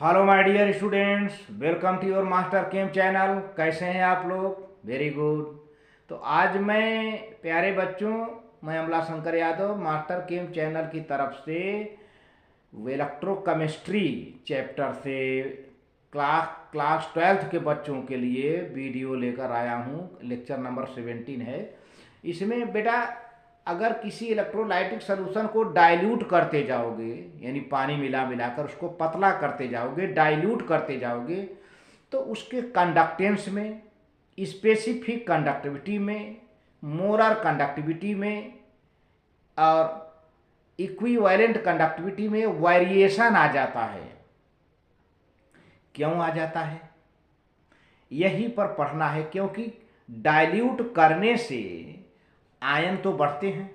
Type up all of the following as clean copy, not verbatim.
Hello my dear students, welcome to your master chem channel. कैसे हैं आप लोग? Very good. तो आज मैं प्यारे बच्चों, मैं Amla Shankar Yadav master chem channel की तरफ से इलेक्ट्रोकेमिस्ट्री चैप्टर से क्लास 12th के बच्चों के लिए वीडियो लेकर आया हूँ। लेक्चर नंबर 17 है। इसमें बेटा अगर किसी इलेक्ट्रोलाइटिक सोल्यूशन को डाइल्यूट करते जाओगे, यानी पानी मिला मिलाकर उसको पतला करते जाओगे, डाइल्यूट करते जाओगे, तो उसके कंडक्टेंस में, स्पेसिफिक कंडक्टिविटी में, मोलर कंडक्टिविटी में और इक्विवेलेंट कंडक्टिविटी में वेरिएशन आ जाता है। क्यों आ जाता है? यहीं पर पढ़ना है, क्योंकि डाइल्यूट करने से आयन तो बढ़ते हैं।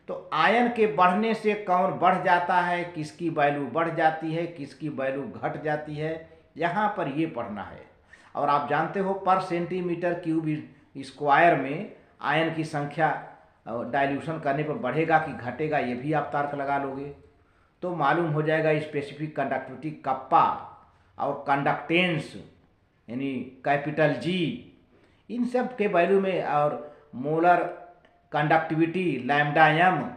तो आयन के बढ़ने से कौन बढ़ जाता है, किसकी वैल्यू बढ़ जाती है, किसकी वैल्यू घट जाती है, यहाँ पर ये पढ़ना है। और आप जानते हो पर सेंटीमीटर क्यूब स्क्वायर में आयन की संख्या डाइल्यूशन करने पर बढ़ेगा कि घटेगा, ये भी आप तर्क लगा लोगे तो मालूम हो जाएगा। स्पेसिफिक कंडक्टिविटी कप्पा और कंडक्टेंस यानी कैपिटल जी, इन सब के वैल्यू में, और molar conductivity lambda M,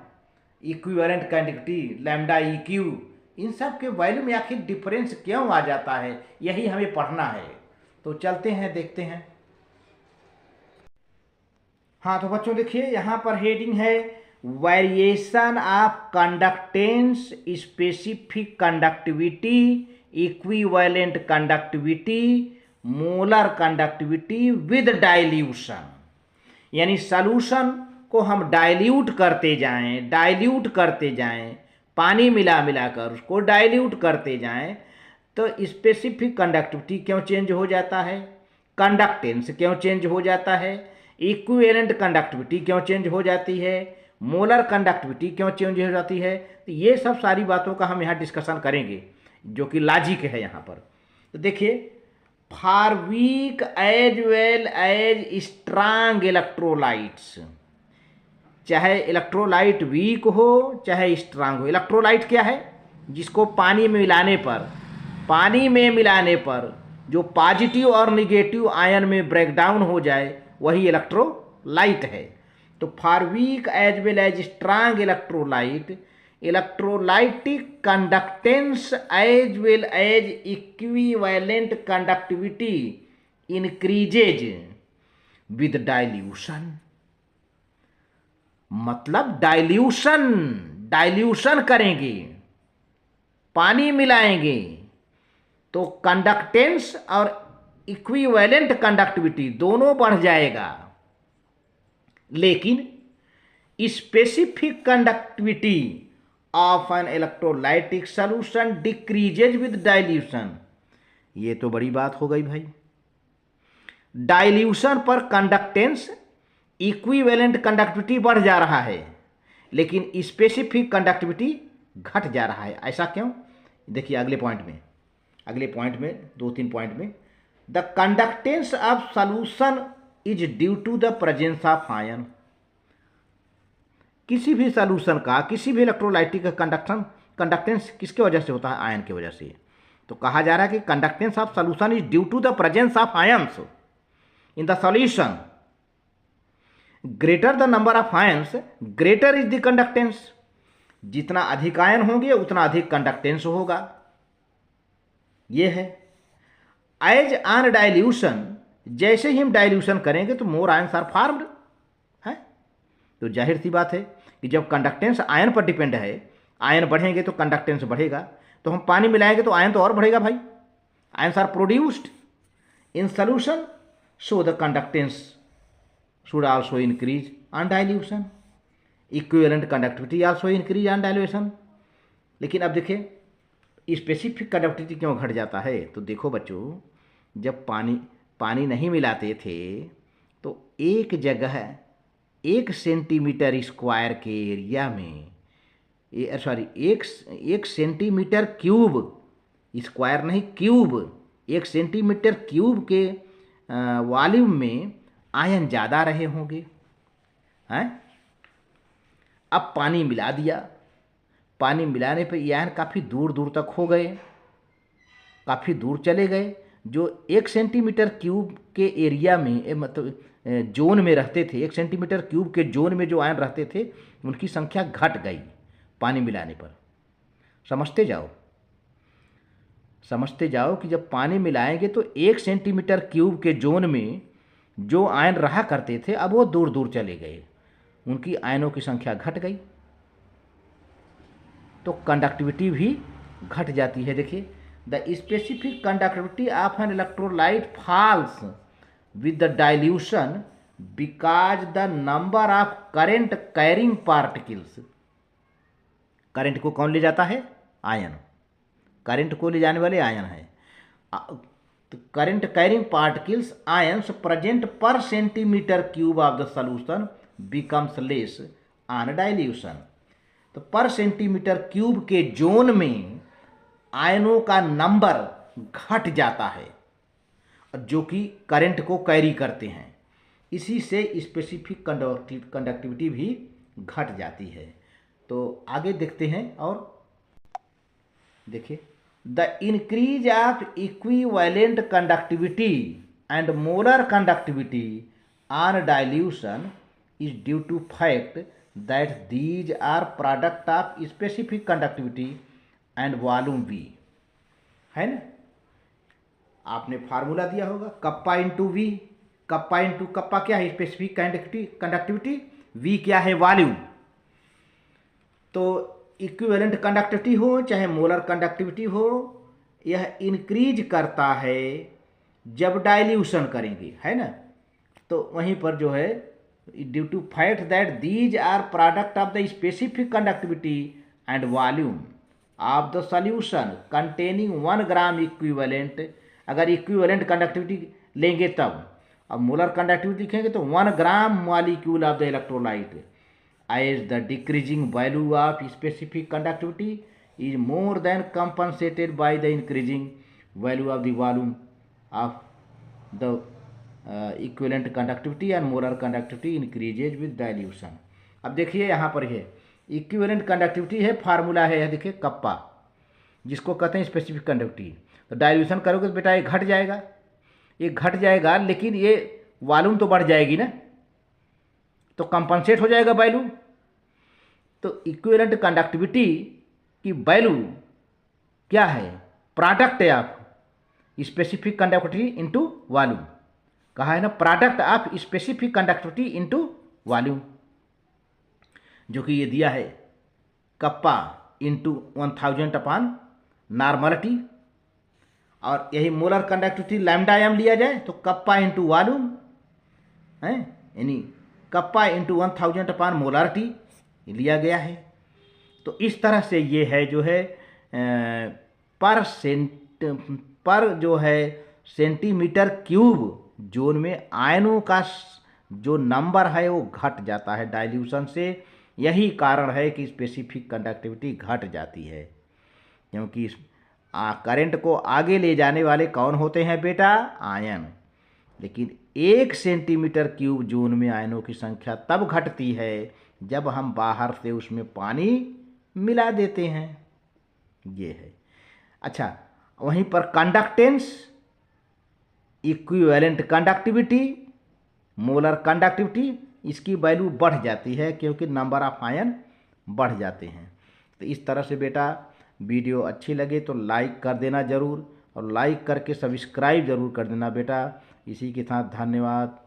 equivalent conductivity lambda E Q, इन सब के वैल्यू में आखिर डिफरेंस क्यों आ जाता है, यही हमें पढ़ना है। तो चलते हैं, देखते हैं। हाँ तो बच्चों देखिए, यहाँ पर हेडिंग है variation of conductance, specific conductivity, equivalent conductivity, molar conductivity with dilution. यानी सॉल्यूशन को हम डाइल्यूट करते जाएं, पानी मिला मिलाकर उसको डाइल्यूट करते जाएं, तो स्पेसिफिक कंडक्टिविटी क्यों चेंज हो जाता है, कंडक्टेंस क्यों चेंज हो जाता है, इक्विवेलेंट कंडक्टिविटी क्यों चेंज हो जाती है, मोलर कंडक्टिविटी क्यों चेंज हो जाती है। तो ये सब सारी बातों का हम यहाँ डिस्कशन करेंगे, जो कि लॉजिक है यहाँ पर। तो देखिए, for weak as well as strong electrolytes, चाहे इलेक्ट्रोलाइट वीक हो चाहे स्ट्रांग हो। इलेक्ट्रोलाइट क्या है? जिसको पानी में मिलाने पर जो पॉजिटिव और निगेटिव आयन में ब्रेकडाउन हो जाए, वही इलेक्ट्रोलाइट है। तो for weak as well as strong electrolyte, electrolytic conductance as well as equivalent conductivity increases with dilution. मतलब डाइल्यूशन करेंगे, पानी मिलाएंगे, तो कंडक्टेंस और इक्विवेलेंट कंडक्टिविटी दोनों बढ़ जाएगा। लेकिन specific conductivity of an electrolytic solution decreases with dilution. ये तो बड़ी बात हो गई भाई। डाइल्यूशन पर कंडक्टेंस, इक्विवेलेंट कंडक्टिविटी बढ़ जा रहा है, लेकिन स्पेसिफिक कंडक्टिविटी घट जा रहा है। ऐसा क्यों? देखिए अगले पॉइंट में 2-3 पॉइंट में, the conductance of solution is due to the presence of ion. किसी भी सॉल्यूशन का, किसी भी इलेक्ट्रोलाइटिक का कंडक्टेंस किसके वजह से होता है? आयन की वजह से। तो कहा जा रहा है कि conductance of solution is due to the presence of ions in the solution. Greater the number of ions greater is the conductance. जितना अधिक आयन होंगे उतना अधिक कंडक्टेंस होगा। यह है। एज ऑन डाइल्यूशन, जैसे ही हम डाइल्यूशन करेंगे तो मोर आयन्स आर फॉर्म्ड है। तो जाहिर सी बात है कि जब कंडक्टेंस आयन पर डिपेंड है, आयन बढ़ेंगे तो कंडक्टेंस बढ़ेगा। तो हम पानी मिलाएंगे तो आयन तो और बढ़ेगा भाई। Ions are produced in solution, so the conductance should also increase on dilution. Equivalent conductivity also increase on dilution. लेकिन अब देखिए स्पेसिफिक कंडक्टिविटी क्यों घट जाता है। तो देखो बच्चों, जब पानी नहीं मिलाते थे तो एक जगह 1 सेंटीमीटर स्क्वायर के एरिया में, एक सेंटीमीटर क्यूब, स्क्वायर नहीं क्यूब, 1 सेंटीमीटर क्यूब के वॉल्यूम में आयन ज़्यादा रहे होंगे हैं। अब पानी मिला दिया, पानी मिलाने पर ये आयन काफ़ी दूर दूर तक हो गए। काफ़ी दूर चले गए। जो 1 सेंटीमीटर क्यूब के एरिया में मतलब जोन में रहते थे, 1 सेंटीमीटर क्यूब के जोन में जो आयन रहते थे उनकी संख्या घट गई पानी मिलाने पर। समझते जाओ कि जब पानी मिलाएंगे तो 1 सेंटीमीटर क्यूब के जोन में जो आयन रहा करते थे अब वो दूर दूर चले गए, उनकी आयनों की संख्या घट गई, तो कंडक्टिविटी भी घट जाती है। देखिए, the specific conductivity of an electrolyte falls with the dilution because the number of current carrying particles. Current को कौन ले जाता है? आयन। करंट को ले जाने वाले आयन है। तो current carrying particles ions present per centimetre cube of the solution becomes less on dilution. तो पर सेंटीमीटर क्यूब के जोन में आयनों का नंबर घट जाता है जो कि करंट को कैरी करते हैं। इसी से स्पेसिफिक कंडक्टिविटी भी घट जाती है। तो आगे देखते हैं और देखिए, the increase of equivalent conductivity and molar conductivity on dilution is due to fact that these are product of specific conductivity and volume V, है ना। आपने फार्मूला दिया होगा कप्पा इंटू वी। कप्पा क्या है? Specific conductivity. वी क्या है? Volume. तो इक्विवेलेंट कंडक्टिविटी हो चाहे मोलर कंडक्टिविटी हो, यह इंक्रीज करता है जब डाइल्यूशन करेंगे, है ना। तो वहीं पर जो है due to fact that these are product of the specific conductivity and volume of the solution containing 1 gram equivalent. अगर इक्विवेलेंट कंडक्टिविटी लेंगे तब, अब मोलर कंडक्टिविटी लिखेंगे तो 1 gram molecule of the electrolyte as the decreasing value of specific conductivity is more than compensated by the increasing value of the volume of the equivalent conductivity and molar conductivity increases with dilution। अब देखिए यहाँ पर है equivalent conductivity है, formula है यह देखिए kappa, जिसको कहते हैं स्पेसिफिक कंडक्टिविटी। तो डाइल्यूशन करोगे तो बेटा ये घट जाएगा, लेकिन ये वॉल्यूम तो बढ़ जाएगी ना, तो कंपनसेट हो जाएगा वैल्यू। तो इक्विवेलेंट कंडक्टिविटी की वैल्यू क्या है? प्रोडक्ट है of specific conductivity into volume. कहा है ना, product of specific conductivity into volume, जो कि ये दिया है कप्पा इंटू 1000 अपॉन नॉर्मलिटी। और यही मोलर कंडक्टिविटी लैम्डा एम लिया जाए तो कप्पा इंटू वॉल्यूम है, यानी कप्पा इंटू 1000 अपॉन मोलारिटी लिया गया है। तो इस तरह से ये है जो है पर जो है सेंटीमीटर क्यूब जोन में आयनों का जो नंबर है वो घट जाता है डाइल्यूशन से। यही कारण है कि स्पेसिफिक कंडक्टिविटी घट जाती है, क्योंकि करंट को आगे ले जाने वाले कौन होते हैं बेटा? आयन। लेकिन 1 सेंटीमीटर क्यूब जोन में आयनों की संख्या तब घटती है जब हम बाहर से उसमें पानी मिला देते हैं। ये है। अच्छा, वहीं पर conductance, equivalent conductivity, molar conductivity, इसकी वैल्यू बढ़ जाती है क्योंकि नंबर ऑफ आयन बढ़ जाते हैं। तो इस तरह से बेटा वीडियो अच्छी लगे तो लाइक कर देना ज़रूर, और लाइक करके सब्सक्राइब ज़रूर कर देना बेटा। इसी के साथ धन्यवाद।